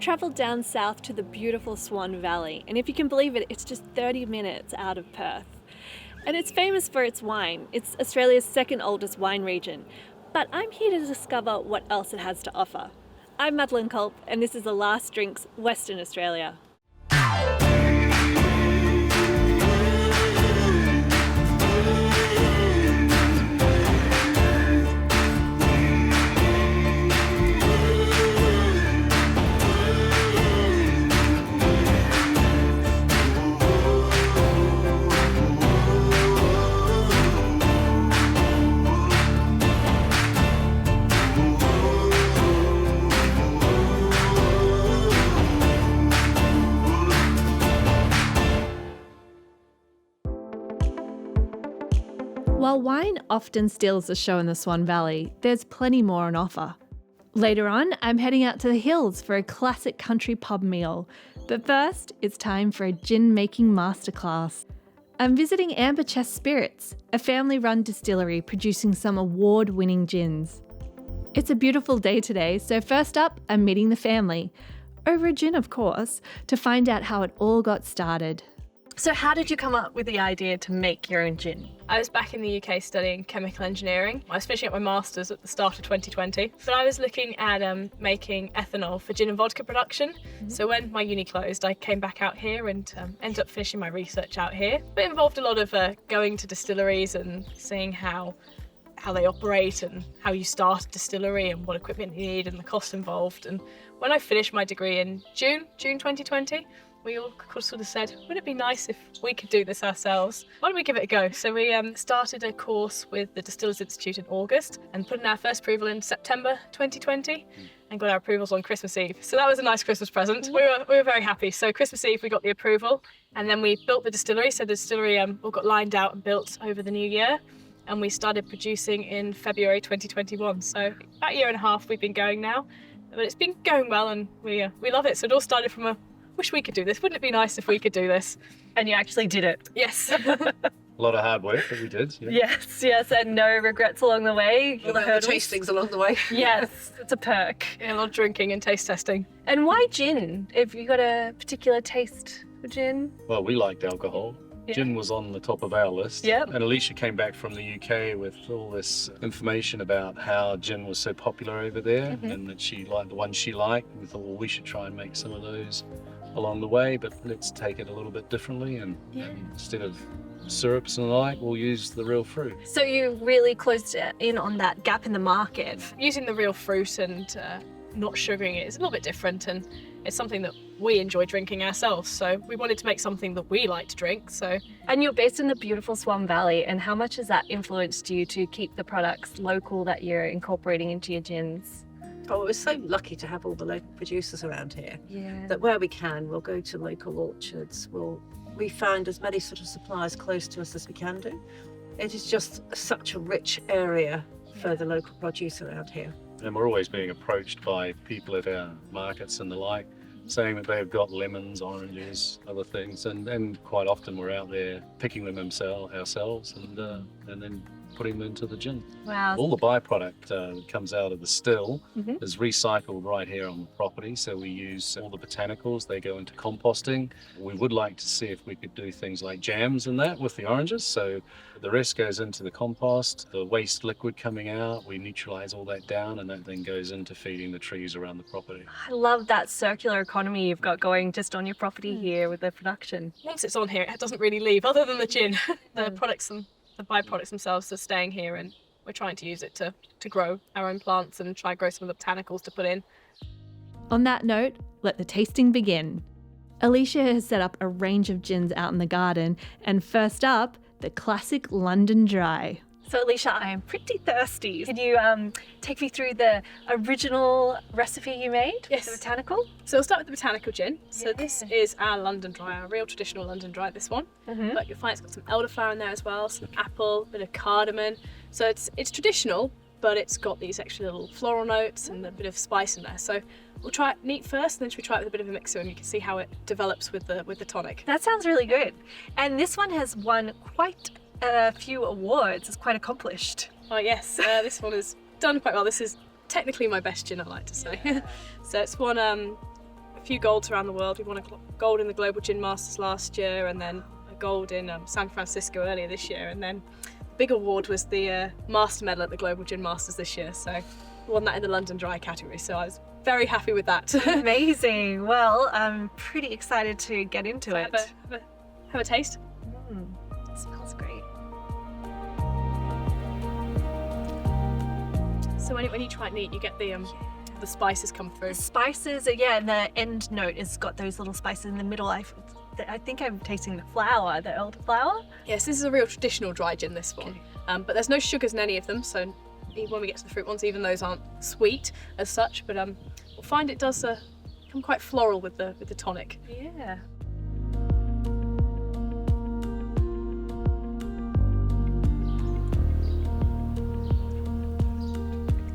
travelled down south to the beautiful Swan Valley, and if you can believe it, it's just 30 minutes out of Perth. And it's famous for its wine. It's Australia's second oldest wine region. But I'm here to discover what else it has to offer. I'm Madeleine Culp, and this is The Last Drinks, Western Australia. While wine often steals the show in the Swan Valley, there's plenty more on offer. Later on, I'm heading out to the hills for a classic country pub meal. But first, it's time for a gin-making masterclass. I'm visiting Amberches Spirits, a family-run distillery producing some award-winning gins. It's a beautiful day today, so first up, I'm meeting the family. Over a gin, of course, to find out how it all got started. So how did you come up with the idea to make your own gin? I was back in the UK studying chemical engineering. I was finishing up my master's at the start of 2020. But I was looking at making ethanol for gin and vodka production. So when my uni closed, I came back out here and ended up finishing my research out here. But it involved a lot of going to distilleries and seeing how they operate and how you start a distillery and what equipment you need and the costs involved. And when I finished my degree in June 2020, we all sort of said, wouldn't it be nice if we could do this ourselves? Why don't we give it a go? So we started a course with the Distillers Institute in August and put in our first approval in September 2020 and got our approvals on Christmas Eve. So that was a nice Christmas present. We were very happy. So Christmas Eve we got the approval and then we built the distillery. So the distillery all got lined out and built over the new year. And we started producing in February 2021. So about a year and a half we've been going now. But it's been going well and we love it. So it all started from wish we could do this. Wouldn't it be nice if we could do this? And you actually did it. Yes. A lot of hard work that we did. Yeah. Yes, and no regrets along the way. All the tastings along the way. Yes, it's a perk. Yeah, a lot of drinking and taste testing. And why gin? Have you got a particular taste for gin? Well, we liked alcohol. Yeah. Gin was on the top of our list. Yep. And Alicia came back from the UK with all this information about how gin was so popular over there and that she liked the ones she liked. We thought, well, we should try and make some of those along the way, but let's take it a little bit differently and instead of syrups and the like, we'll use the real fruit. So you really closed in on that gap in the market. Using the real fruit and not sugaring it is a little bit different, and it's something that we enjoy drinking ourselves. So we wanted to make something that we like to drink. And you're based in the beautiful Swan Valley, and how much has that influenced you to keep the products local that you're incorporating into your gins? Oh, we're so lucky to have all the local producers around here. Yeah. That where we can, we'll go to local orchards. We find as many sort of suppliers close to us as we can do. It is just such a rich area for the local produce around here. And we're always being approached by people at our markets and the like, saying that they've got lemons, oranges, other things, and quite often we're out there picking them ourselves and then putting them into the gin. Wow. All the byproduct that comes out of the still is recycled right here on the property. So we use all the botanicals, they go into composting. We would like to see if we could do things like jams and that with the oranges. So the rest goes into the compost, the waste liquid coming out, we neutralize all that down and that then goes into feeding the trees around the property. I love that circular economy you've got going just on your property here with the production. Once it's on here, it doesn't really leave, other than the gin. The products and the byproducts themselves are staying here, and we're trying to use it to grow our own plants and try grow some of the botanicals to put in. On that note, let the tasting begin. Alicia has set up a range of gins out in the garden, and first up, the classic London Dry. So Alicia, I am pretty thirsty. Can you take me through the original recipe you made? Yes. The botanical? So we'll start with the botanical gin. So this is our London Dry, our real traditional London Dry, this one. But you'll find it's got some elderflower in there as well, some apple, a bit of cardamom. So it's traditional, but it's got these extra little floral notes and a bit of spice in there. So we'll try it neat first, and then should we try it with a bit of a mixer, and you can see how it develops with the tonic. That sounds really good. And this one has won quite a few awards. It's quite accomplished. Oh yes, this one has done quite well. This is technically my best gin, I like to say. So it's won a few golds around the world. We won a gold in the Global Gin Masters last year, and then a gold in San Francisco earlier this year, and then the big award was the Master Medal at the Global Gin Masters this year. So we won that in the London Dry category. So I was very happy with that. Amazing. Well, I'm pretty excited to get into it. Have a taste. Smells great. So when you try it neat, you get the spices come through. Spices, yeah, and the end note has got those little spices in the middle. I think I'm tasting the flower, the elderflower. Yes, this is a real traditional dry gin, this one. But there's no sugars in any of them, so when we get to the fruit ones, even those aren't sweet as such, but we'll find it does become quite floral with the tonic. Yeah.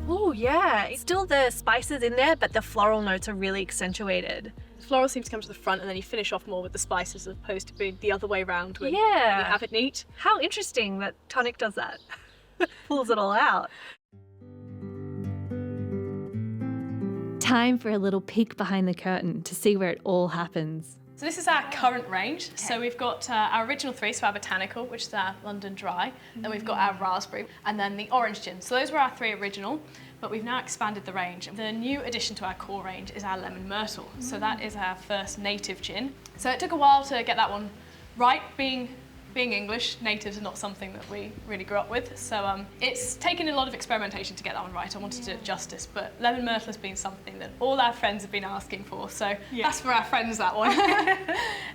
Oh yeah, still the spices in there, but the floral notes are really accentuated. The floral seems to come to the front, and then you finish off more with the spices as opposed to being the other way around when you Yeah. have it neat. How interesting that tonic does that. Pulls it all out. Time for a little peek behind the curtain to see where it all happens. So this is our current range. So we've got our original three, so our botanical, which is our London Dry, then we've got our raspberry, and then the orange gin. So those were our three original, but we've now expanded the range. The new addition to our core range is our lemon myrtle. So that is our first native gin. So it took a while to get that one right, being English, natives are not something that we really grew up with. So it's taken a lot of experimentation to get that one right. I wanted to do it justice, but lemon myrtle has been something that all our friends have been asking for. So that's for our friends, that one.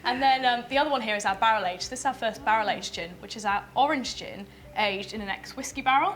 And then the other one here is our barrel aged. This is our first barrel aged gin, which is our orange gin aged in an ex-whiskey barrel.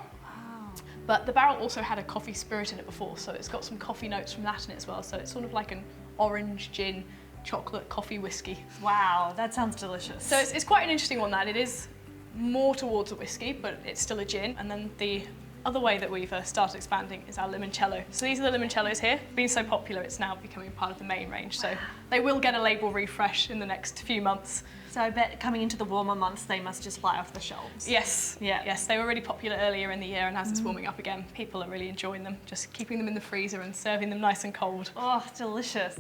But the barrel also had a coffee spirit in it before, so it's got some coffee notes from that in it as well. So it's sort of like an orange gin chocolate coffee whiskey. Wow, that sounds delicious. So it's quite an interesting one, that it is more towards a whiskey, but it's still a gin. And then the other way that we've started expanding is our limoncello. So these are the limoncellos here. Being so popular, it's now becoming part of the main range. So they will get a label refresh in the next few months. So I bet coming into the warmer months, they must just fly off the shelves. Yes, yes, they were really popular earlier in the year, and as it's warming up again, people are really enjoying them. Just keeping them in the freezer and serving them nice and cold. Oh, delicious.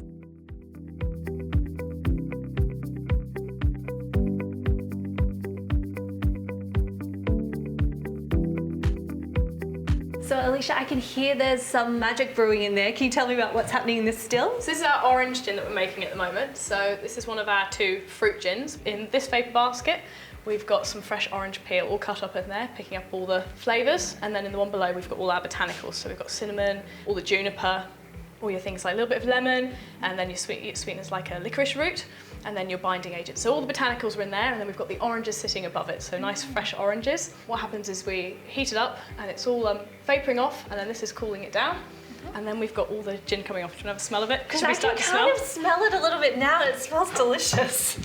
So Alicia, I can hear there's some magic brewing in there. Can you tell me about what's happening in this still? So this is our orange gin that we're making at the moment. So this is one of our two fruit gins. In this vapor basket, we've got some fresh orange peel all cut up in there, picking up all the flavours. And then in the one below, we've got all our botanicals. So we've got cinnamon, all the juniper, all your things like a little bit of lemon, and then your sweeteners like a licorice root, and then your binding agent. So all the botanicals are in there, and then we've got the oranges sitting above it, so nice fresh oranges. What happens is we heat it up, and it's all vapouring off, and then this is cooling it down. And then we've got all the gin coming off. Do you want to have a smell of it? Because I can kind of smell it a little bit now, and it smells delicious.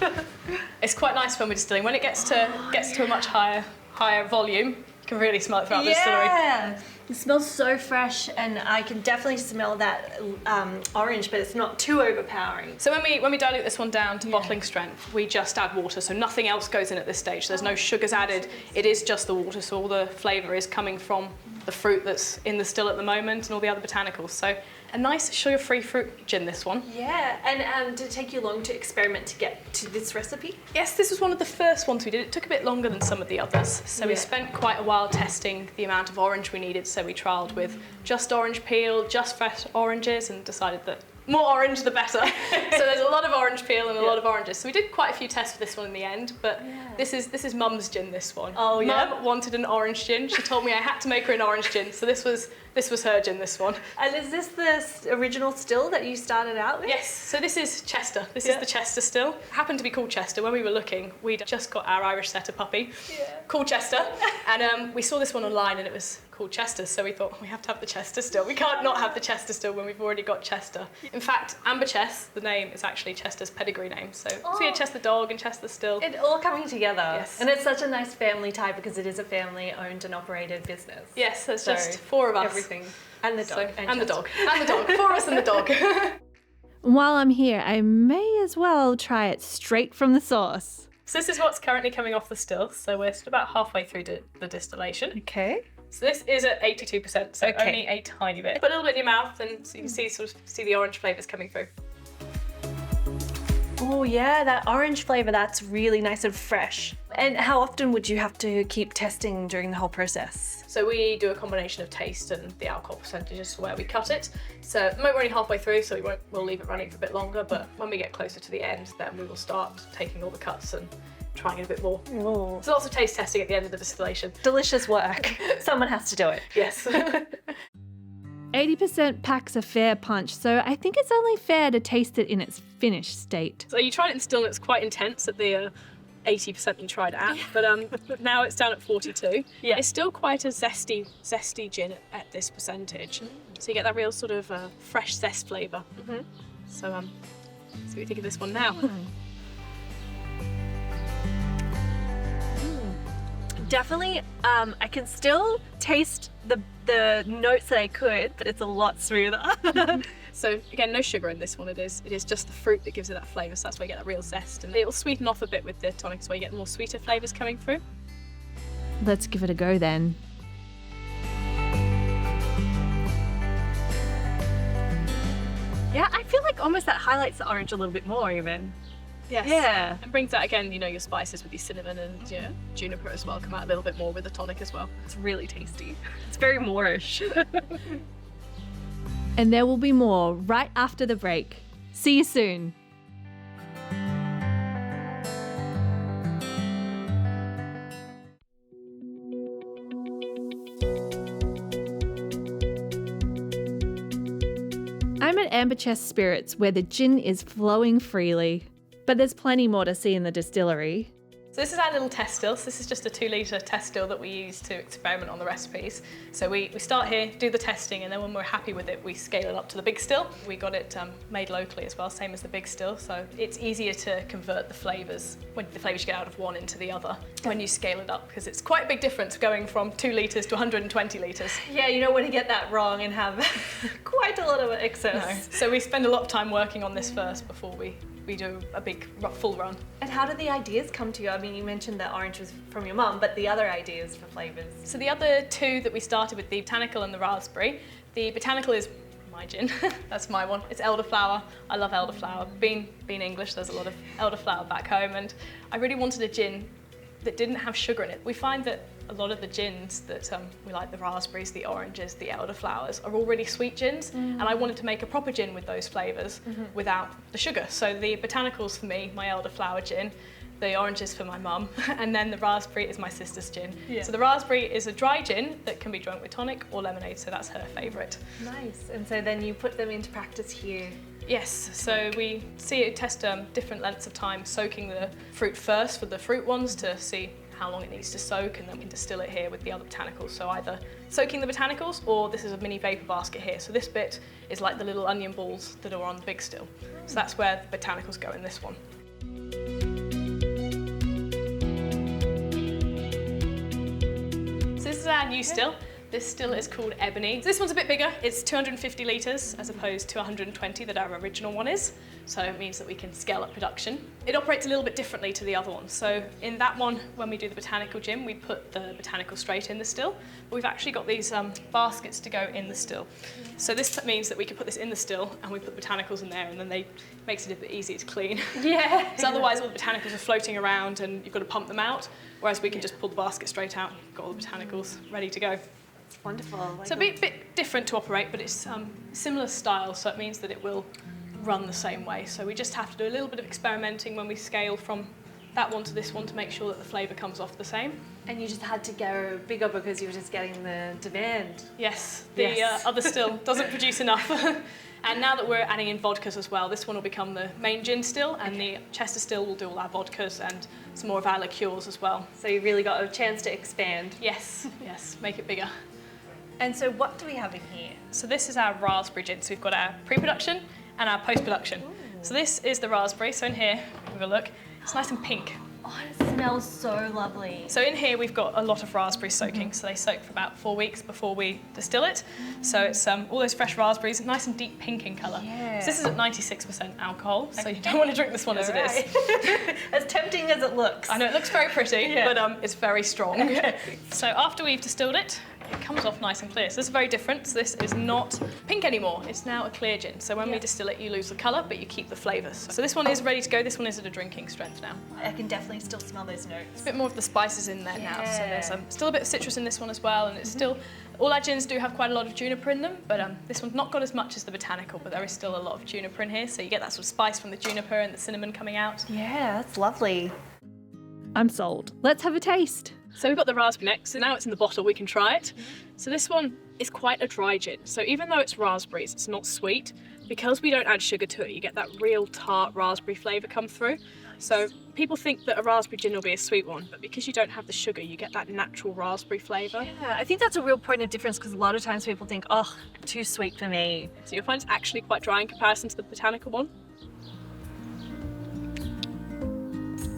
It's quite nice when we're distilling. When it gets to a much higher volume, you can really smell it throughout the distillery. Yeah, it smells so fresh, and I can definitely smell that orange, but it's not too overpowering. So when we dilute this one down to bottling strength, we just add water, so nothing else goes in at this stage. There's no sugars added. It is just the water, so all the flavour is coming from the fruit that's in the still at the moment and all the other botanicals. So a nice sugar-free fruit gin, this one. Yeah, and did it take you long to experiment to get to this recipe? Yes, this was one of the first ones we did. It took a bit longer than some of the others. So we spent quite a while testing the amount of orange we needed. So we trialled with just orange peel, just fresh oranges, and decided that more orange the better. So there's a lot of orange peel and a lot of oranges. So we did quite a few tests for this one in the end, but this is Mum's gin, this one. Oh yeah. Mum wanted an orange gin. She told me I had to make her an orange gin. So this was her gin, this one. And is this the original still that you started out with? Yes, so this is Chester. This is the Chester still. It happened to be called Chester. When we were looking, we'd just got our Irish setter puppy called Chester. And we saw this one online and it was called Chester, so we thought we have to have the Chester still. We can't not have the Chester still when we've already got Chester. In fact, Amberches, the name, is actually Chester's pedigree name. So we had Chester dog and Chester still. It all coming together. Yes. And it's such a nice family tie because it is a family owned and operated business. Yes, there's just four of us. Everything. And the dog. So, and the dog. And the dog. Four of us and the dog. While I'm here, I may as well try it straight from the source. So this is what's currently coming off the still. So we're about halfway through the distillation. Okay. So this is at 82%, so only a tiny bit. Put a little bit in your mouth and so you can see the orange flavours coming through. Oh yeah, that orange flavour, that's really nice and fresh. And how often would you have to keep testing during the whole process? So we do a combination of taste and the alcohol percentages to where we cut it. So at the moment we're only halfway through, so we'll leave it running for a bit longer, but when we get closer to the end, then we will start taking all the cuts and trying it a bit more. Oh. So lots of taste testing at the end of the distillation. Delicious work. Someone has to do it. Yes. 80% packs a fair punch, so I think it's only fair to taste it in its finished state. So you tried it in still and it's quite intense at the 80% you tried it at, but now it's down at 42. Yeah. It's still quite a zesty gin at this percentage. So you get that real sort of fresh zest flavour. So see what you think of this one now. Definitely, I can still taste the notes that I could, but it's a lot smoother. So again, no sugar in this one. It is just the fruit that gives it that flavour, so that's why you get that real zest, and it'll sweeten off a bit with the tonic, so you get more sweeter flavours coming through. Let's give it a go then. Yeah, I feel like almost that highlights the orange a little bit more even. Yes. Yeah. And brings out again, your spices with your cinnamon and juniper as well come out a little bit more with the tonic as well. It's really tasty. It's very Moorish. And there will be more right after the break. See you soon. I'm at Amberches Spirits, where the gin is flowing freely. But there's plenty more to see in the distillery. So this is our little test still. So this is just a 2-litre test still that we use to experiment on the recipes. So we start here, do the testing, and then when we're happy with it, we scale it up to the big still. We got it made locally as well, same as the big still. So it's easier to convert the flavours, when the flavours you get out of one into the other, when you scale it up, because it's quite a big difference going from 2 litres to 120 litres. Yeah, you don't want to get that wrong and have quite a lot of excess. No. So we spend a lot of time working on this first before we do a big full run. And how did the ideas come to you? I mean, you mentioned that orange was from your mum, but the other ideas for flavours? So the other two that we started with, the botanical and the raspberry. The botanical is my gin. That's my one. It's elderflower. I love elderflower. Being English, there's a lot of elderflower back home, and I really wanted a gin that didn't have sugar in it. We find that a lot of the gins that we like, the raspberries, the oranges, the elderflowers, are all really sweet gins, and I wanted to make a proper gin with those flavours without the sugar. So the botanicals for me, my elderflower gin, the oranges for my mum, and then the raspberry is my sister's gin. Yeah. So the raspberry is a dry gin that can be drunk with tonic or lemonade, so that's her favourite. Nice. And so then you put them into practice here. Yes, so we test different lengths of time soaking the fruit first for the fruit ones to see how long it needs to soak, and then we can distill it here with the other botanicals. So either soaking the botanicals, or this is a mini vapour basket here. So this bit is like the little onion balls that are on the big still. So that's where the botanicals go in this one. So this is our new still. This still is called Ebony. This one's a bit bigger. It's 250 litres as opposed to 120 that our original one is. So it means that we can scale up production. It operates a little bit differently to the other one. So in that one, when we do the botanical gin, we put the botanical straight in the still. But we've actually got these baskets to go in the still. So this means that we can put this in the still and we put the botanicals in there, and then makes it a bit easier to clean. Yeah. So otherwise all the botanicals are floating around and you've got to pump them out, whereas we can just pull the basket straight out and you've got all the botanicals ready to go. It's wonderful. So a bit different to operate, but it's similar style, so it means that it will run the same way. So we just have to do a little bit of experimenting when we scale from that one to this one to make sure that the flavour comes off the same. And you just had to go bigger because you were just getting the demand. Yes, the other still doesn't produce enough. And now that we're adding in vodkas as well, this one will become the main gin still, and the Chester still will do all our vodkas and some more of our liqueurs as well. So you really got a chance to expand. Yes, make it bigger. And so what do we have in here? So this is our raspberry gin. So we've got our pre-production and our post-production. So this is the raspberry. So in here, have a look. It's nice and pink. Oh, it smells so lovely. So in here we've got a lot of raspberries soaking. So they soak for about 4 weeks before we distill it. So it's all those fresh raspberries, nice and deep pink in colour. Yeah. So this is at 96% alcohol. So you don't want to drink this one as it is. As tempting as it looks. I know it looks very pretty, but it's very strong. So after we've distilled it, it comes off nice and clear. So this is very different. So this is not pink anymore. It's now a clear gin. So when we distill it, you lose the colour, but you keep the flavours. So this one is ready to go. This one is at a drinking strength now. I can definitely still smell those notes. It's a bit more of the spices in there now. So there's still a bit of citrus in this one as well, and it's still, all our gins do have quite a lot of juniper in them, but this one's not got as much as the botanical, but there is still a lot of juniper in here. So you get that sort of spice from the juniper and the cinnamon coming out. Yeah, that's lovely. I'm sold. Let's have a taste. So we've got the raspberry next, so now it's in the bottle, we can try it. So this one is quite a dry gin. So even though it's raspberries, it's not sweet. Because we don't add sugar to it, you get that real tart raspberry flavour come through. So people think that a raspberry gin will be a sweet one, but because you don't have the sugar, you get that natural raspberry flavour. Yeah, I think that's a real point of difference because a lot of times people think, oh, too sweet for me. So you'll find it's actually quite dry in comparison to the botanical one.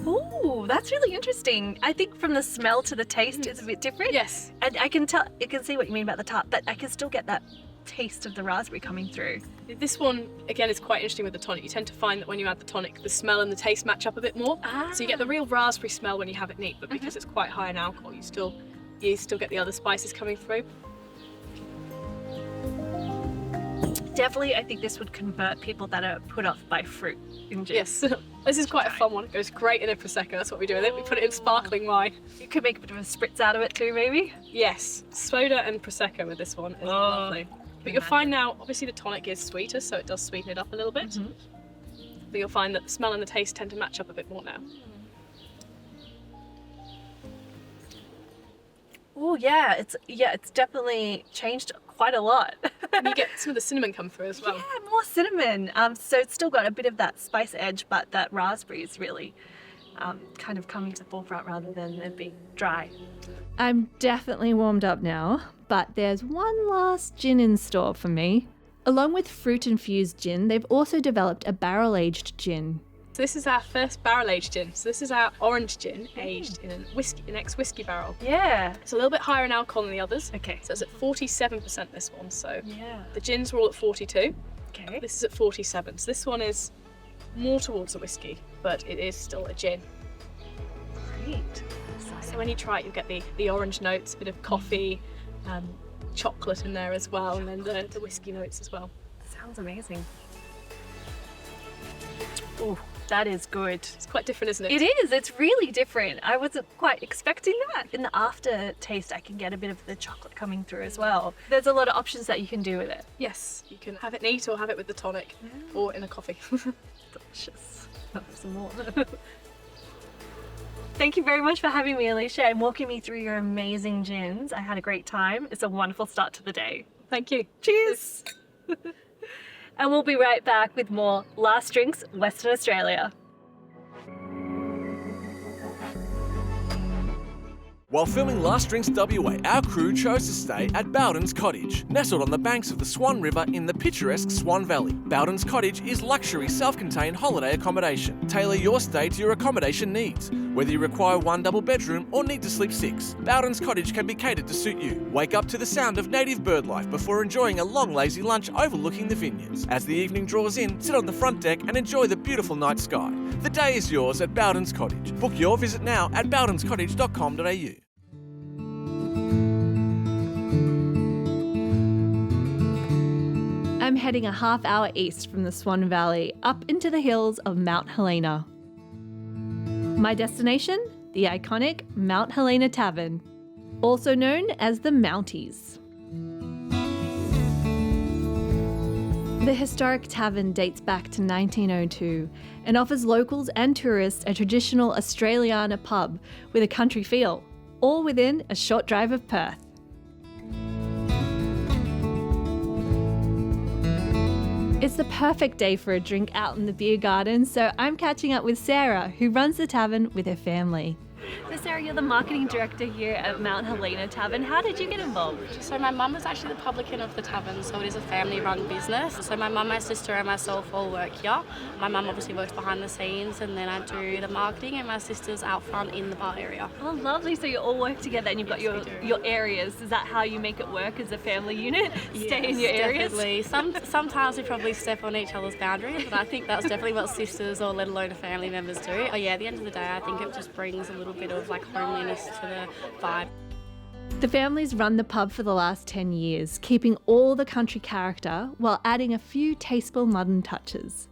Ooh, that's really interesting. I think from the smell to the taste it's a bit different. Yes. And I can see what you mean about the tart, but I can still get that taste of the raspberry coming through. This one, again, is quite interesting with the tonic. You tend to find that when you add the tonic, the smell and the taste match up a bit more. So you get the real raspberry smell when you have it neat, but because it's quite high in alcohol, you still get the other spices coming through. Definitely, I think this would convert people that are put off by fruit in gin. Yes. This is quite a fun one. It goes great in a Prosecco. That's what we do with it. We put it in sparkling wine. You could make a bit of a spritz out of it too, maybe? Yes. Soda and Prosecco with this one is lovely. But you'll find now, obviously the tonic is sweeter, so it does sweeten it up a little bit. But you'll find that the smell and the taste tend to match up a bit more now. Oh yeah, it's definitely changed quite a lot. And you get some of the cinnamon come through as well. Yeah, more cinnamon. So it's still got a bit of that spice edge, but that raspberry is really kind of coming to the forefront rather than it being dry. I'm definitely warmed up now, but there's one last gin in store for me. Along with fruit-infused gin, they've also developed a barrel-aged gin. So this is our first barrel-aged gin. So this is our orange gin aged in an ex-whiskey barrel. Yeah. It's a little bit higher in alcohol than the others. Okay. So it's at 47% this one. So Yeah. the gins were all at 42. Okay. This is at 47. So this one is more towards a whiskey, but it is still a gin. Great. So when you try it, you'll get the orange notes, a bit of coffee, chocolate in there as well, and then the whiskey notes as well. Sounds amazing. Oh, that is good. It's quite different, isn't it? It is. It's really different. I wasn't quite expecting that. In the aftertaste, I can get a bit of the chocolate coming through as well. There's a lot of options that you can do with it. Yes, you can have it neat or have it with the tonic or in a coffee. Delicious. Have some more. Thank you very much for having me, Alicia, and walking me through your amazing gins. I had a great time. It's a wonderful start to the day. Thank you. Cheers! And we'll be right back with more Last Drinks Western Australia. While filming Last Drinks WA, our crew chose to stay at Bowden's Cottage, nestled on the banks of the Swan River in the picturesque Swan Valley. Bowden's Cottage is luxury, self-contained holiday accommodation. Tailor your stay to your accommodation needs. Whether you require one double bedroom or need to sleep 6, Bowden's Cottage can be catered to suit you. Wake up to the sound of native bird life before enjoying a long lazy lunch overlooking the vineyards. As the evening draws in, sit on the front deck and enjoy the beautiful night sky. The day is yours at Bowden's Cottage. Book your visit now at bowdenscottage.com.au. I'm heading a half hour east from the Swan Valley up into the hills of Mount Helena. My destination? The iconic Mount Helena Tavern, also known as the Mounties. The historic tavern dates back to 1902 and offers locals and tourists a traditional Australiana pub with a country feel, all within a short drive of Perth. It's the perfect day for a drink out in the beer garden, so I'm catching up with Sarah, who runs the tavern with her family. So Sarah, you're the marketing director here at Mount Helena Tavern. How did you get involved? So my mum is actually the publican of the tavern, so it is a family-run business. So my mum, my sister and myself all work here. My mum obviously works behind the scenes and then I do the marketing and my sister's out front in the bar area. Oh, lovely. So you all work together and you've got your areas. Is that how you make it work as a family unit? Stay in your areas? Definitely. Sometimes we probably step on each other's boundaries, but I think that's definitely what sisters or let alone family members do. Oh yeah, at the end of the day, I think it just brings a little bit of like homeliness to the vibe. The family's run the pub for the last 10 years, keeping all the country character while adding a few tasteful modern touches.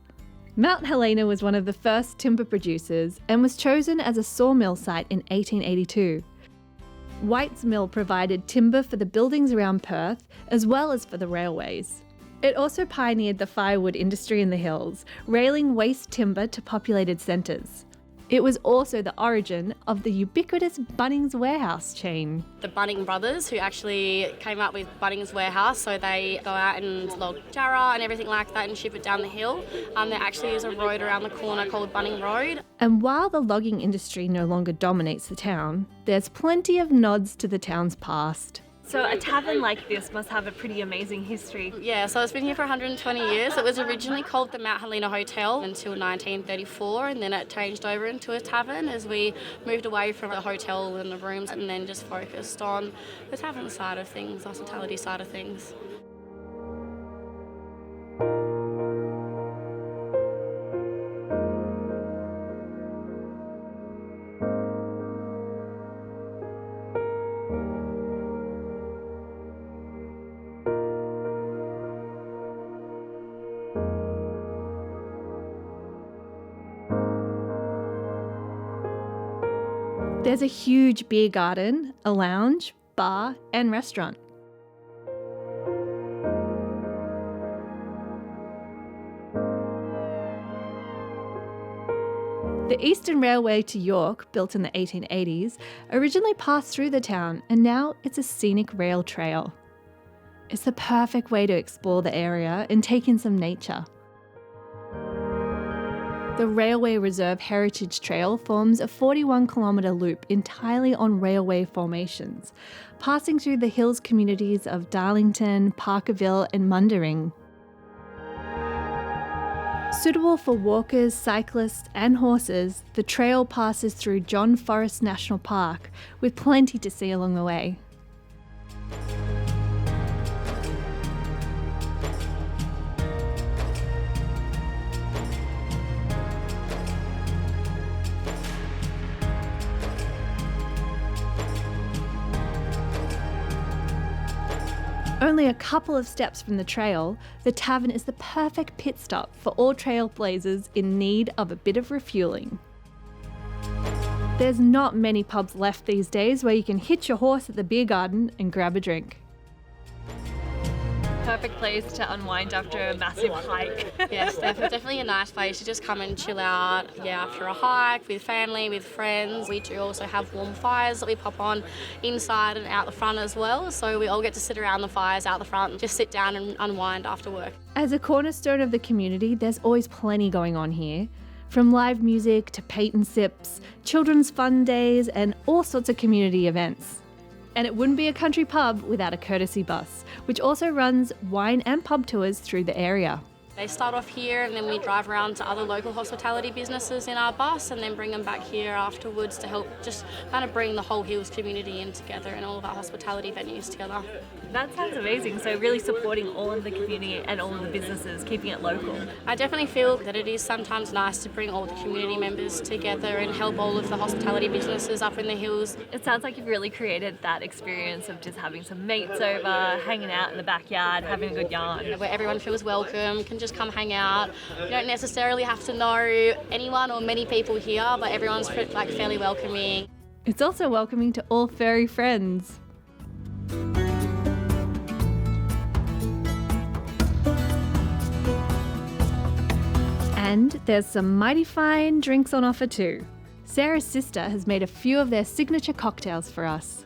Mount Helena was one of the first timber producers and was chosen as a sawmill site in 1882. White's Mill provided timber for the buildings around Perth as well as for the railways. It also pioneered the firewood industry in the hills, railing waste timber to populated centres. It was also the origin of the ubiquitous Bunnings Warehouse chain. The Bunning brothers, who actually came up with Bunnings Warehouse, so they go out and log jarrah and everything like that and ship it down the hill. There actually is a road around the corner called Bunning Road. And while the logging industry no longer dominates the town, there's plenty of nods to the town's past. So a tavern like this must have a pretty amazing history. Yeah, so it's been here for 120 years. It was originally called the Mount Helena Hotel until 1934, and then it changed over into a tavern as we moved away from the hotel and the rooms and then just focused on the tavern side of things, hospitality side of things. There's a huge beer garden, a lounge, bar, and restaurant. The Eastern Railway to York, built in the 1880s, originally passed through the town, and now it's a scenic rail trail. It's the perfect way to explore the area and take in some nature. The Railway Reserve Heritage Trail forms a 41-kilometre loop entirely on railway formations, passing through the hills communities of Darlington, Parkerville and Mundering. Suitable for walkers, cyclists and horses, the trail passes through John Forrest National Park, with plenty to see along the way. Only a couple of steps from the trail, the tavern is the perfect pit stop for all trailblazers in need of a bit of refueling. There's not many pubs left these days where you can hitch your horse at the beer garden and grab a drink. Perfect place to unwind after a massive hike. Yes, definitely a nice place to just come and chill out. Yeah, after a hike with family, with friends. We do also have warm fires that we pop on inside and out the front as well. So we all get to sit around the fires out the front and just sit down and unwind after work. As a cornerstone of the community, there's always plenty going on here. From live music to paint and sips, children's fun days and all sorts of community events. And it wouldn't be a country pub without a courtesy bus, which also runs wine and pub tours through the area. They start off here and then we drive around to other local hospitality businesses in our bus and then bring them back here afterwards to help just kind of bring the whole Hills community in together and all of our hospitality venues together. That sounds amazing. So really supporting all of the community and all of the businesses, keeping it local. I definitely feel that it is sometimes nice to bring all the community members together and help all of the hospitality businesses up in the hills. It sounds like you've really created that experience of just having some mates over, hanging out in the backyard, having a good yarn. Where everyone feels welcome, can just come hang out. You don't necessarily have to know anyone or many people here, but everyone's fairly welcoming. It's also welcoming to all furry friends. And there's some mighty fine drinks on offer too. Sarah's sister has made a few of their signature cocktails for us.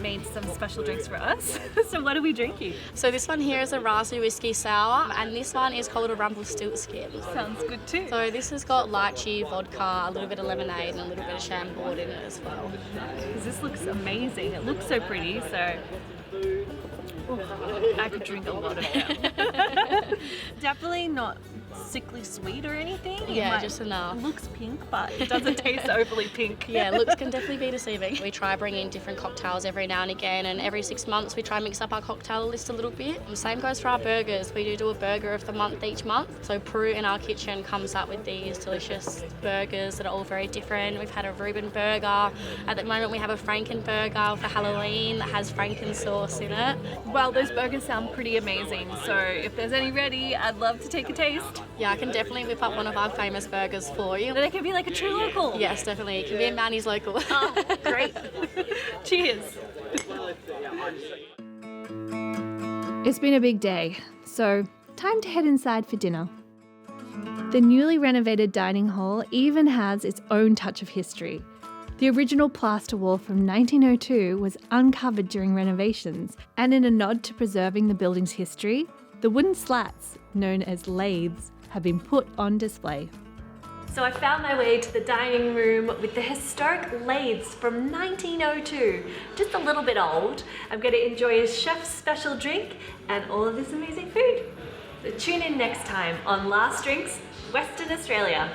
Made some special drinks for us. So what are we drinking? So this one here is a raspberry whiskey sour and this one is called a Rumpelstiltskin. Sounds good too. So this has got lychee, vodka, a little bit of lemonade and a little bit of chambord in it as well. This looks amazing. It looks so pretty, so I could drink a lot of them. Definitely not sickly sweet or anything. Yeah, just enough. It looks pink, but it doesn't taste overly pink. Yeah, looks can definitely be deceiving. We try bringing different cocktails every now and again, and every 6 months we try and mix up our cocktail list a little bit. And same goes for our burgers. We do a burger of the month each month. So Prue in our kitchen comes up with these delicious burgers that are all very different. We've had a Reuben burger. At the moment we have a Franken burger for Halloween that has Franken sauce in it. Well, those burgers sound pretty amazing. So if there's any ready, I'd love to take a taste. Yeah, I can definitely whip up one of our famous burgers for you. Then it can be like a true local. Yes, definitely. It can be a Manny's local. Oh, great. Cheers. It's been a big day, so time to head inside for dinner. The newly renovated dining hall even has its own touch of history. The original plaster wall from 1902 was uncovered during renovations, and in a nod to preserving the building's history, the wooden slats, known as lathes, have been put on display. So I found my way to the dining room with the historic lathes from 1902. Just a little bit old. I'm going to enjoy a chef's special drink and all of this amazing food. So tune in next time on Last Drinks, Western Australia.